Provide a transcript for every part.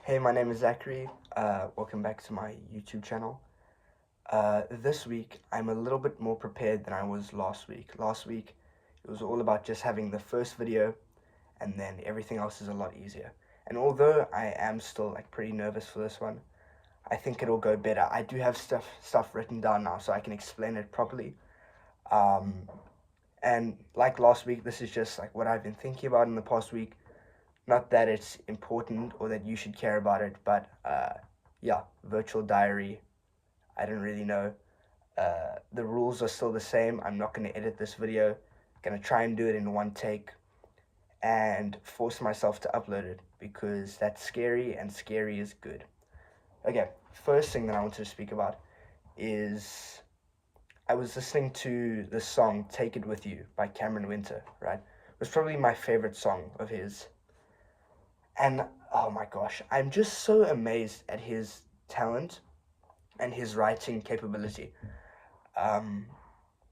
Hey, my name is Zachary. Welcome back to my YouTube channel. This week, I'm a little bit more prepared than I was last week. Last week, it was all about just having the first video, and then everything else is a lot easier. And although I am still pretty nervous for this one, I think it'll go better. I do have stuff written down now, so I can explain it properly. Um, and like last week, this is just what I've been thinking about in the past week. Not that it's important or that you should care about it, but yeah, virtual diary. I don't really know. The rules are still the same. I'm not going to edit this video. I'm going to try and do it in one take and force myself to upload it because that's scary and scary is good. Okay, first thing that I wanted to speak about is I was listening to the song Take It With You by Cameron Winter, right? It was probably my favorite song of his. And oh my gosh, I'm just so amazed at his talent and his writing capability. Um,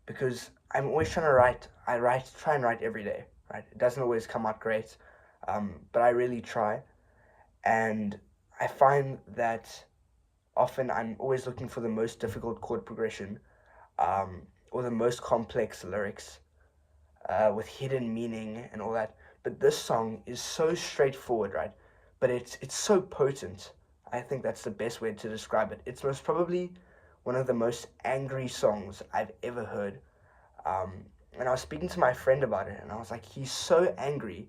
because I'm always trying to write. Try and write every day, right? It doesn't always come out great, but I really try. And I find that often I'm always looking for the most difficult chord progression, or the most complex lyrics, with hidden meaning and all that. But this song is so straightforward, right? But it's so potent. I think that's the best way to describe it. It's most probably one of the most angry songs I've ever heard. And I was speaking to my friend about it, and I was like, he's so angry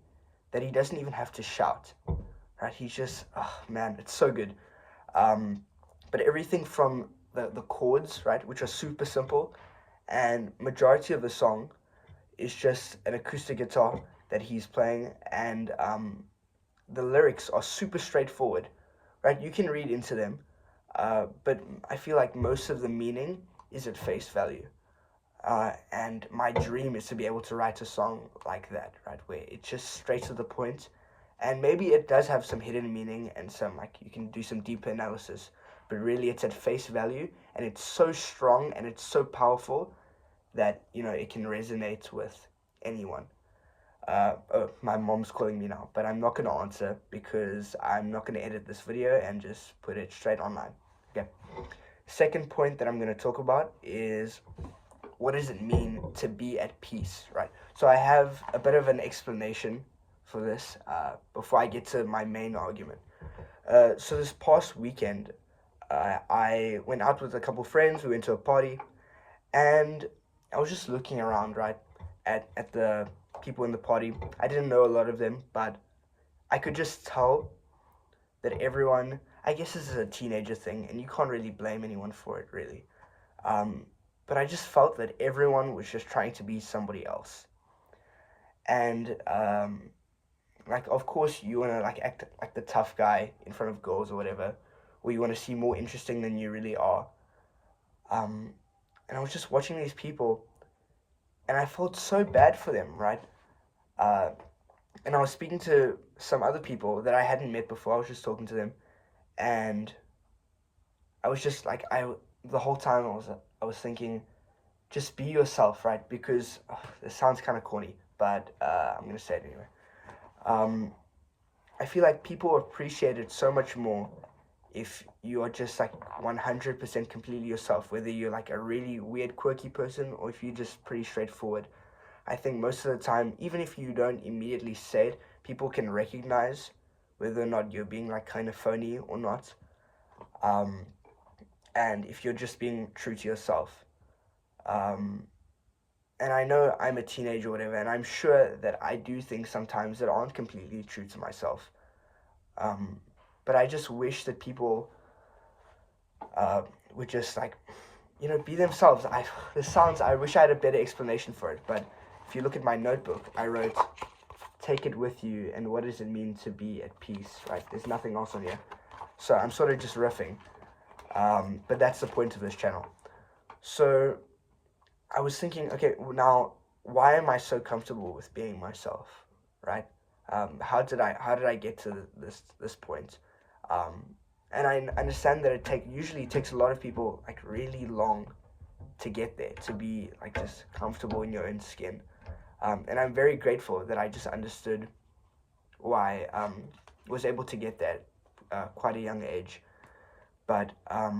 that he doesn't even have to shout, right? He's just, oh man, it's so good. But everything from the chords, right, which are super simple, and majority of the song is just an acoustic guitar that he's playing, and the lyrics are super straightforward, right? You can read into them, but I feel like most of the meaning is at face value. And my dream is to be able to write a song like that, right, where it's just straight to the point, and maybe it does have some hidden meaning and some you can do some deeper analysis, but really it's at face value, and it's so strong and it's so powerful that it can resonate with anyone. Oh, my mom's calling me now, but I'm not going to answer because I'm not going to edit this video and just put it straight online. Okay. Second point that I'm going to talk about is what does it mean to be at peace, right? So I have a bit of an explanation for this before I get to my main argument. So this past weekend, I went out with a couple friends. We went to a party, and I was just looking around, right, at the people in the party. I didn't know a lot of them, but I could just tell that everyone, I guess this is a teenager thing, and you can't really blame anyone for it, really. But I just felt that everyone was just trying to be somebody else. And, of course, you want to, act like the tough guy in front of girls or whatever, or you want to seem more interesting than you really are. And I was just watching these people, and I felt so bad for them, right? And I was speaking to some other people that I hadn't met before. I was just talking to them, and I was just the whole time I was thinking, just be yourself, right? Because this sounds kind of corny, but I'm gonna say it anyway. I feel like people appreciate it so much more if you are just 100% completely yourself, whether you're a really weird, quirky person or if you're just pretty straightforward. I think most of the time, even if you don't immediately say it, people can recognize whether or not you're being kind of phony or not. And if you're just being true to yourself. And I know I'm a teenager or whatever, and I'm sure that I do things sometimes that aren't completely true to myself. But I just wish that people would just be themselves. I wish I had a better explanation for it, but if you look at my notebook, I wrote, take it with you, and what does it mean to be at peace, right? There's nothing else on here. So I'm sort of just riffing, but that's the point of this channel. So I was thinking, okay, now, why am I so comfortable with being myself, right? How did I get to this point? And I understand that usually takes a lot of people really long to get there, to be just comfortable in your own skin. And I'm very grateful that I just understood why was able to get that quite a young age. But I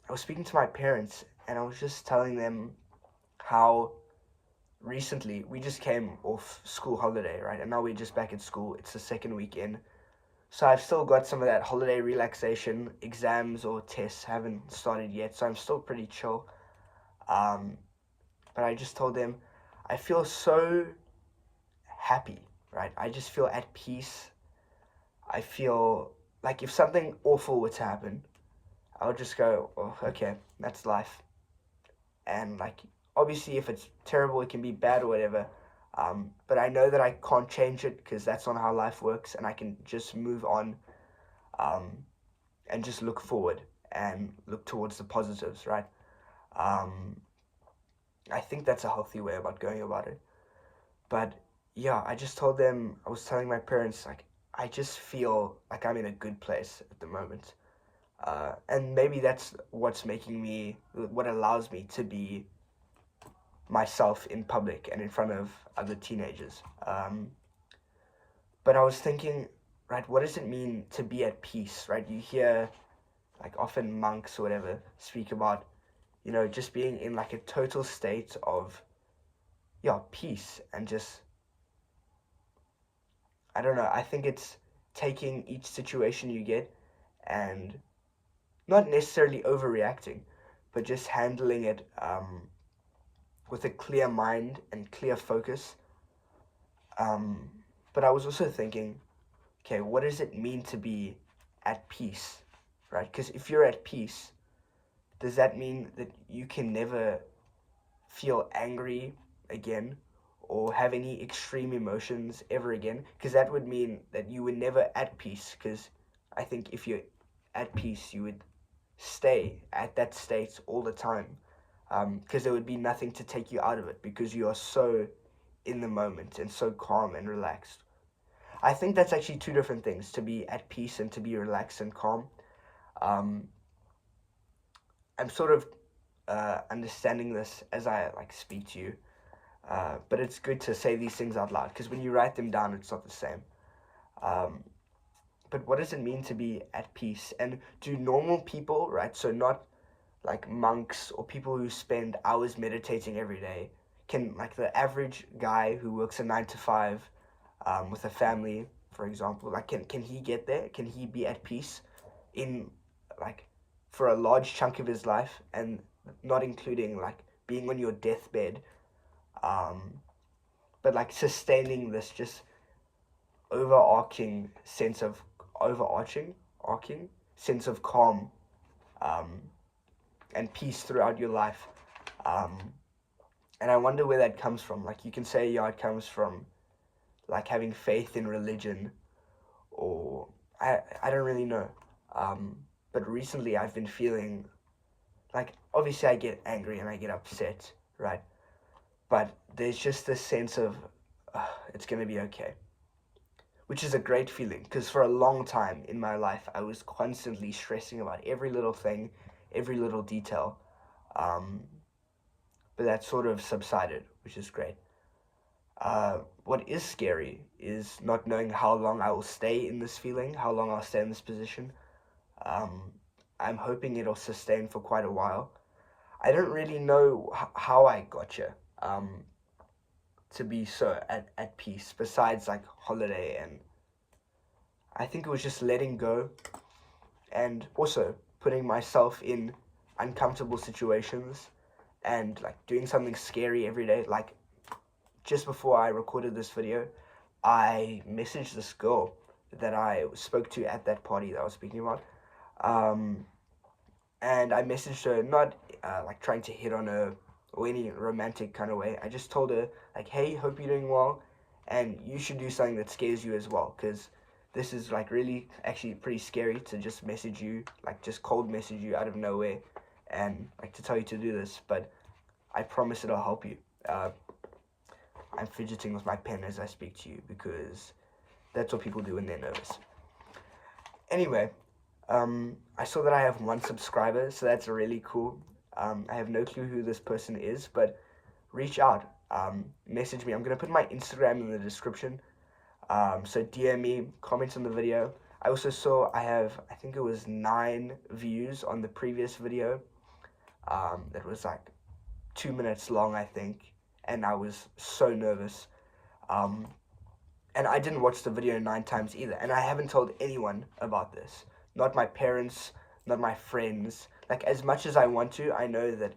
was speaking to my parents, and I was just telling them how recently we just came off school holiday, right? And now we're just back at school. It's the second week in. So I've still got some of that holiday relaxation. Exams or tests haven't started yet, so I'm still pretty chill. Um, but I just told them I feel so happy, right? I just feel at peace. I feel like if something awful were to happen, I would just go, oh, okay, that's life. And like, obviously, if it's terrible, it can be bad or whatever. But I know that I can't change it because that's not how life works, and I can just move on, um, and just look forward and look towards the positives, right? Um, I think that's a healthy way about going about it. But yeah, I just told them, I was telling my parents, like, I just feel like I'm in a good place at the moment. And maybe that's what allows me to be myself in public and in front of other teenagers. But I was thinking, right, what does it mean to be at peace, right? You hear, like, often monks or whatever speak about, just being in, like, a total state of, yeah, peace and just, I don't know, I think it's taking each situation you get and not necessarily overreacting, but just handling it with a clear mind and clear focus. Um, but I was also thinking, okay, what does it mean to be at peace, right? Because if you're at peace, does that mean that you can never feel angry again or have any extreme emotions ever again? Because that would mean that you were never at peace. Because I think if you're at peace, you would stay at that state all the time. Because there would be nothing to take you out of it because you are so in the moment and so calm and relaxed. I think that's actually two different things, to be at peace and to be relaxed and calm. Um, I'm sort of understanding this as I speak to you, but it's good to say these things out loud because when you write them down, it's not the same. Um, but what does it mean to be at peace? And do normal people, right? So not like monks or people who spend hours meditating every day, can like the average guy who works a 9 to 5 with a family, for example, like can he get there? Can he be at peace in like for a large chunk of his life, and not including like being on your deathbed, um, but like sustaining this just overarching sense of arcing sense of calm, um, and peace throughout your life. Um, and I wonder where that comes from. Like you can say, yeah, it comes from like having faith in religion, or I don't really know. But recently I've been feeling like, obviously I get angry and I get upset, right? But there's just this sense of it's gonna be okay, which is a great feeling because for a long time in my life I was constantly stressing about every little thing, every little detail. Um, but that sort of subsided, which is great. What is scary is not knowing how long I will stay in this feeling, how long I'll stay in this position. Um, I'm hoping it'll sustain for quite a while. I don't really know how I got here, to be so at peace, besides like holiday, and I think it was just letting go and also putting myself in uncomfortable situations and like doing something scary every day. Like just before I recorded this video, I messaged this girl that I spoke to at that party that I was speaking about. And I messaged her, not like trying to hit on her or any romantic kind of way. I just told her, like, hey, hope you're doing well, and you should do something that scares you as well, because this is like really actually pretty scary to just message you, like just cold message you out of nowhere, and like to tell you to do this, but I promise it'll help you. I'm fidgeting with my pen as I speak to you because that's what people do when they're nervous. Anyway, I saw that I have 1 subscriber, so that's really cool. I have no clue who this person is, but reach out, message me. I'm going to put my Instagram in the description, so DM me, comment on the video. I also saw I think it was 9 views on the previous video. That was like 2 minutes long, I think, and I was so nervous. Um, and I didn't watch the video 9 times either, and I haven't told anyone about this. Not my parents, not my friends. Like, as much as I want to, I know that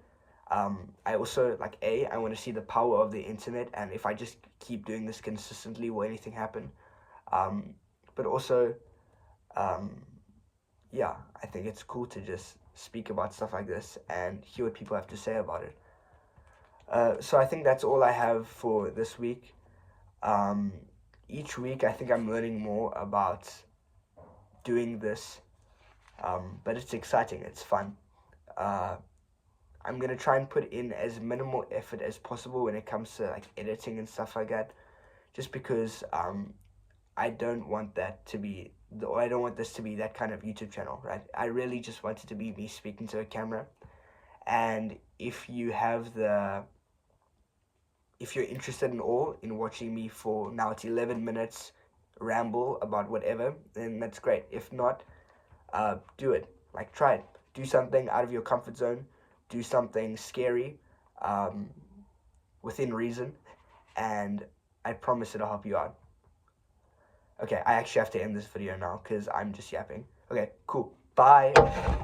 I also, like, I want to see the power of the internet, and if I just keep doing this consistently, will anything happen? Um, but also, um, yeah, I think it's cool to just speak about stuff like this and hear what people have to say about it. So I think that's all I have for this week. Um, each week, I think I'm learning more about doing this, but it's exciting, it's fun. I'm gonna try and put in as minimal effort as possible when it comes to like editing and stuff like that, just because I don't want I don't want this to be that kind of YouTube channel, right? I really just want it to be me speaking to a camera. And if you're interested in watching me for, now it's 11 minutes, ramble about whatever, then that's great. If not, do it. Like, try it. Do something out of your comfort zone. Do something scary, within reason, and I promise it'll help you out. Okay, I actually have to end this video now because I'm just yapping. Okay, cool. Bye.